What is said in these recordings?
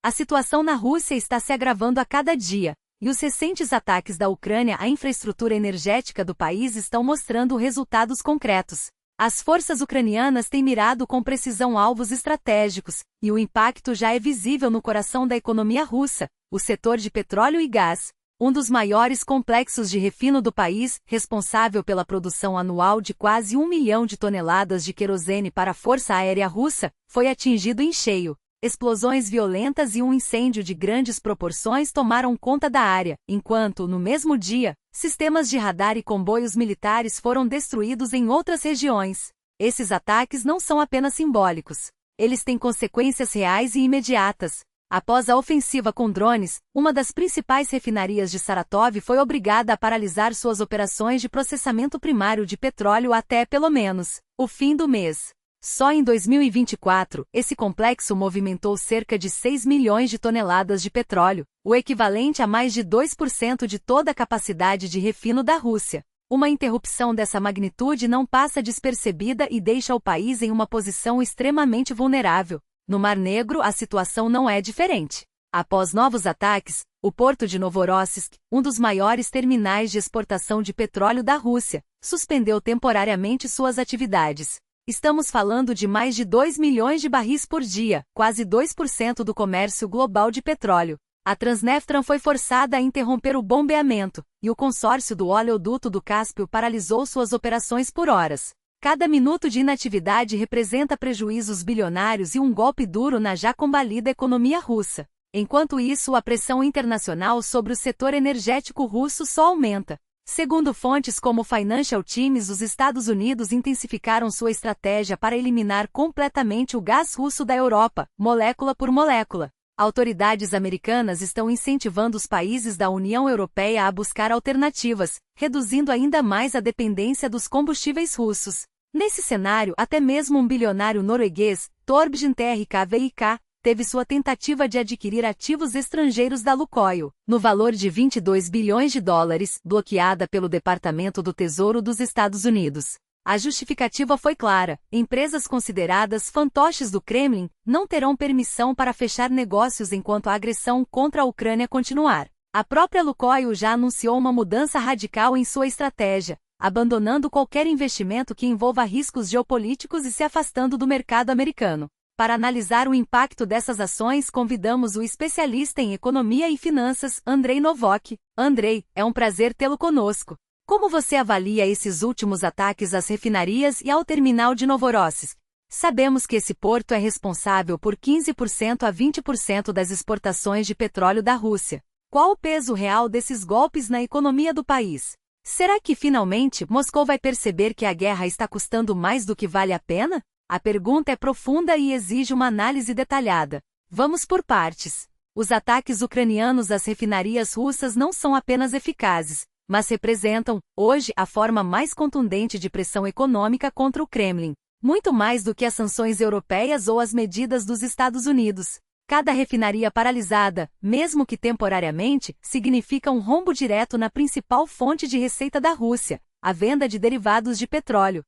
A situação na Rússia está se agravando a cada dia, e os recentes ataques da Ucrânia à infraestrutura energética do país estão mostrando resultados concretos. As forças ucranianas têm mirado com precisão alvos estratégicos, e o impacto já é visível no coração da economia russa, o setor de petróleo e gás. Um dos maiores complexos de refino do país, responsável pela produção anual de quase 1 milhão de toneladas de querosene para a Força Aérea Russa, foi atingido em cheio. Explosões violentas e um incêndio de grandes proporções tomaram conta da área, enquanto, no mesmo dia, sistemas de radar e comboios militares foram destruídos em outras regiões. Esses ataques não são apenas simbólicos. Eles têm consequências reais e imediatas. Após a ofensiva com drones, uma das principais refinarias de Saratov foi obrigada a paralisar suas operações de processamento primário de petróleo até, pelo menos, o fim do mês. Só em 2024, esse complexo movimentou cerca de 6 milhões de toneladas de petróleo, o equivalente a mais de 2% de toda a capacidade de refino da Rússia. Uma interrupção dessa magnitude não passa despercebida e deixa o país em uma posição extremamente vulnerável. No Mar Negro, a situação não é diferente. Após novos ataques, o porto de Novorossiysk, um dos maiores terminais de exportação de petróleo da Rússia, suspendeu temporariamente suas atividades. Estamos falando de mais de 2 milhões de barris por dia, quase 2% do comércio global de petróleo. A Transneftran foi forçada a interromper o bombeamento, e o consórcio do oleoduto do Cáspio paralisou suas operações por horas. Cada minuto de inatividade representa prejuízos bilionários e um golpe duro na já combalida economia russa. Enquanto isso, a pressão internacional sobre o setor energético russo só aumenta. Segundo fontes como o Financial Times, os Estados Unidos intensificaram sua estratégia para eliminar completamente o gás russo da Europa, molécula por molécula. Autoridades americanas estão incentivando os países da União Europeia a buscar alternativas, reduzindo ainda mais a dependência dos combustíveis russos. Nesse cenário, até mesmo um bilionário norueguês, Torbjørn Trkvik, teve sua tentativa de adquirir ativos estrangeiros da Lukoil, no valor de 22 bilhões de dólares, bloqueada pelo Departamento do Tesouro dos Estados Unidos. A justificativa foi clara: empresas consideradas fantoches do Kremlin não terão permissão para fechar negócios enquanto a agressão contra a Ucrânia continuar. A própria Lukoil já anunciou uma mudança radical em sua estratégia, abandonando qualquer investimento que envolva riscos geopolíticos e se afastando do mercado americano. Para analisar o impacto dessas ações, convidamos o especialista em economia e finanças, Andrei Novok. Andrei, é um prazer tê-lo conosco. Como você avalia esses últimos ataques às refinarias e ao terminal de Novorossiysk? Sabemos que esse porto é responsável por 15% a 20% das exportações de petróleo da Rússia. Qual o peso real desses golpes na economia do país? Será que finalmente Moscou vai perceber que a guerra está custando mais do que vale a pena? A pergunta é profunda e exige uma análise detalhada. Vamos por partes. Os ataques ucranianos às refinarias russas não são apenas eficazes, mas representam, hoje, a forma mais contundente de pressão econômica contra o Kremlin, muito mais do que as sanções europeias ou as medidas dos Estados Unidos. Cada refinaria paralisada, mesmo que temporariamente, significa um rombo direto na principal fonte de receita da Rússia, a venda de derivados de petróleo.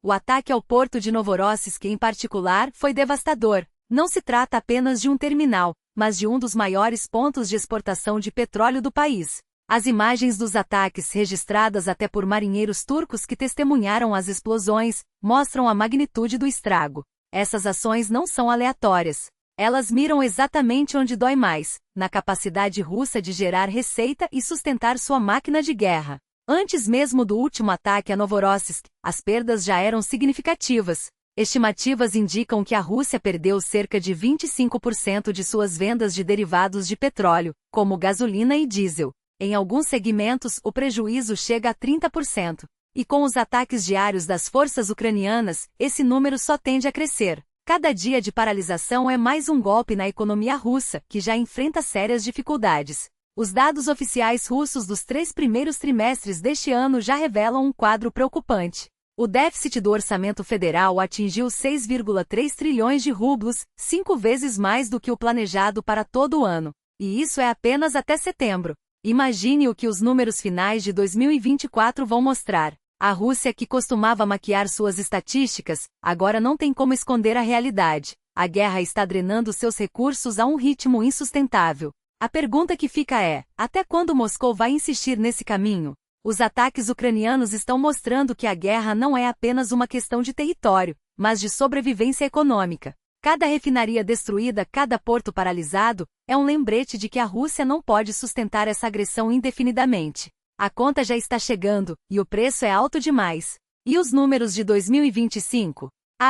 O ataque ao porto de Novorossiysk, em particular, foi devastador. Não se trata apenas de um terminal, mas de um dos maiores pontos de exportação de petróleo do país. As imagens dos ataques, registradas até por marinheiros turcos que testemunharam as explosões, mostram a magnitude do estrago. Essas ações não são aleatórias. Elas miram exatamente onde dói mais, na capacidade russa de gerar receita e sustentar sua máquina de guerra. Antes mesmo do último ataque a Novorossiysk, as perdas já eram significativas. Estimativas indicam que a Rússia perdeu cerca de 25% de suas vendas de derivados de petróleo, como gasolina e diesel. Em alguns segmentos, o prejuízo chega a 30%. E com os ataques diários das forças ucranianas, esse número só tende a crescer. Cada dia de paralisação é mais um golpe na economia russa, que já enfrenta sérias dificuldades. Os dados oficiais russos dos 3 primeiros trimestres deste ano já revelam um quadro preocupante. O déficit do orçamento federal atingiu 6,3 trilhões de rublos, 5 vezes mais do que o planejado para todo o ano. E isso é apenas até setembro. Imagine o que os números finais de 2024 vão mostrar. A Rússia, que costumava maquiar suas estatísticas, agora não tem como esconder a realidade. A guerra está drenando seus recursos a um ritmo insustentável. A pergunta que fica é: até quando Moscou vai insistir nesse caminho? Os ataques ucranianos estão mostrando que a guerra não é apenas uma questão de território, mas de sobrevivência econômica. Cada refinaria destruída, cada porto paralisado, é um lembrete de que a Rússia não pode sustentar essa agressão indefinidamente. A conta já está chegando, e o preço é alto demais. E os números de 2025?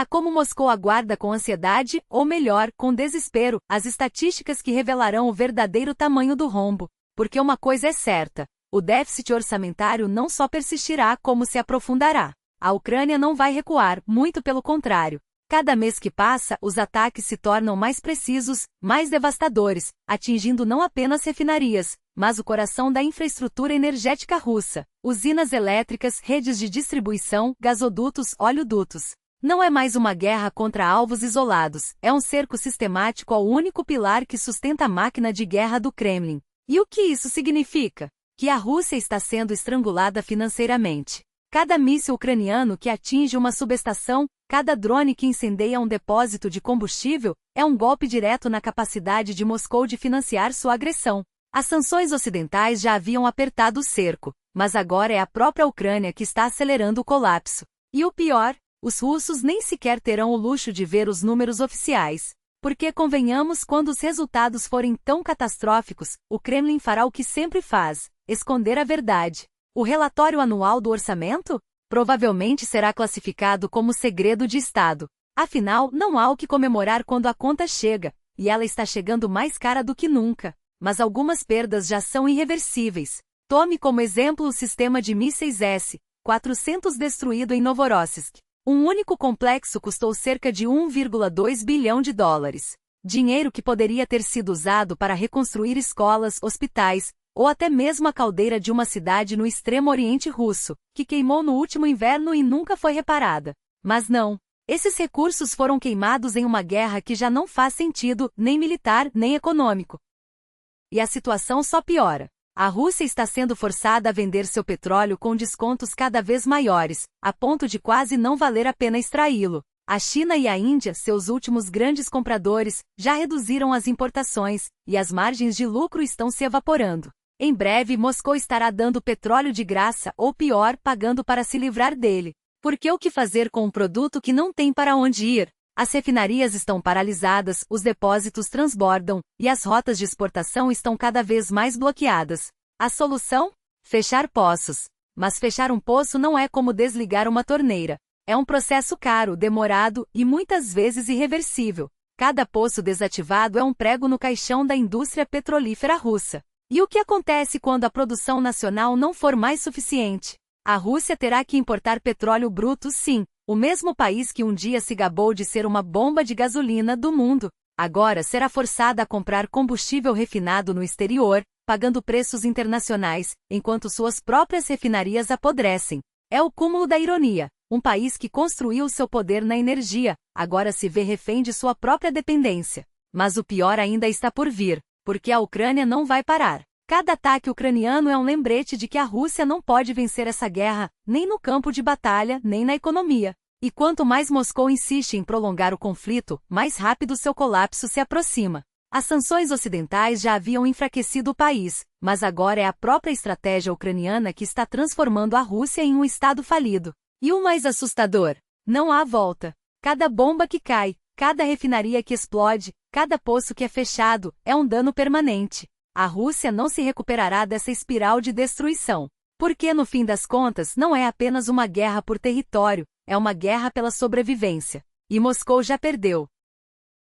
Como Moscou aguarda com ansiedade, ou melhor, com desespero, as estatísticas que revelarão o verdadeiro tamanho do rombo. Porque uma coisa é certa: o déficit orçamentário não só persistirá como se aprofundará. A Ucrânia não vai recuar, muito pelo contrário. Cada mês que passa, os ataques se tornam mais precisos, mais devastadores, atingindo não apenas refinarias, mas o coração da infraestrutura energética russa: usinas elétricas, redes de distribuição, gasodutos, oleodutos. Não é mais uma guerra contra alvos isolados, é um cerco sistemático ao único pilar que sustenta a máquina de guerra do Kremlin. E o que isso significa? Que a Rússia está sendo estrangulada financeiramente. Cada míssil ucraniano que atinge uma subestação, cada drone que incendeia um depósito de combustível, é um golpe direto na capacidade de Moscou de financiar sua agressão. As sanções ocidentais já haviam apertado o cerco, mas agora é a própria Ucrânia que está acelerando o colapso. E o pior: os russos nem sequer terão o luxo de ver os números oficiais. Porque, convenhamos, quando os resultados forem tão catastróficos, o Kremlin fará o que sempre faz: esconder a verdade. O relatório anual do orçamento? Provavelmente será classificado como segredo de Estado. Afinal, não há o que comemorar quando a conta chega, e ela está chegando mais cara do que nunca. Mas algumas perdas já são irreversíveis. Tome como exemplo o sistema de mísseis S-400 destruído em Novorossiysk. Um único complexo custou cerca de 1,2 bilhão de dólares. Dinheiro que poderia ter sido usado para reconstruir escolas, hospitais, ou até mesmo a caldeira de uma cidade no extremo oriente russo, que queimou no último inverno e nunca foi reparada. Mas não. Esses recursos foram queimados em uma guerra que já não faz sentido, nem militar, nem econômico. E a situação só piora. A Rússia está sendo forçada a vender seu petróleo com descontos cada vez maiores, a ponto de quase não valer a pena extraí-lo. A China e a Índia, seus últimos grandes compradores, já reduziram as importações, e as margens de lucro estão se evaporando. Em breve, Moscou estará dando petróleo de graça, ou pior, pagando para se livrar dele. Porque o que fazer com um produto que não tem para onde ir? As refinarias estão paralisadas, os depósitos transbordam, e as rotas de exportação estão cada vez mais bloqueadas. A solução? Fechar poços. Mas fechar um poço não é como desligar uma torneira. É um processo caro, demorado e muitas vezes irreversível. Cada poço desativado é um prego no caixão da indústria petrolífera russa. E o que acontece quando a produção nacional não for mais suficiente? A Rússia terá que importar petróleo bruto, sim. O mesmo país que um dia se gabou de ser uma bomba de gasolina do mundo, agora será forçada a comprar combustível refinado no exterior, pagando preços internacionais, enquanto suas próprias refinarias apodrecem. É o cúmulo da ironia. Um país que construiu seu poder na energia, agora se vê refém de sua própria dependência. Mas o pior ainda está por vir, porque a Ucrânia não vai parar. Cada ataque ucraniano é um lembrete de que a Rússia não pode vencer essa guerra, nem no campo de batalha, nem na economia. E quanto mais Moscou insiste em prolongar o conflito, mais rápido seu colapso se aproxima. As sanções ocidentais já haviam enfraquecido o país, mas agora é a própria estratégia ucraniana que está transformando a Rússia em um estado falido. E o mais assustador? Não há volta. Cada bomba que cai, cada refinaria que explode, cada poço que é fechado, é um dano permanente. A Rússia não se recuperará dessa espiral de destruição. Porque, no fim das contas, não é apenas uma guerra por território, é uma guerra pela sobrevivência. E Moscou já perdeu.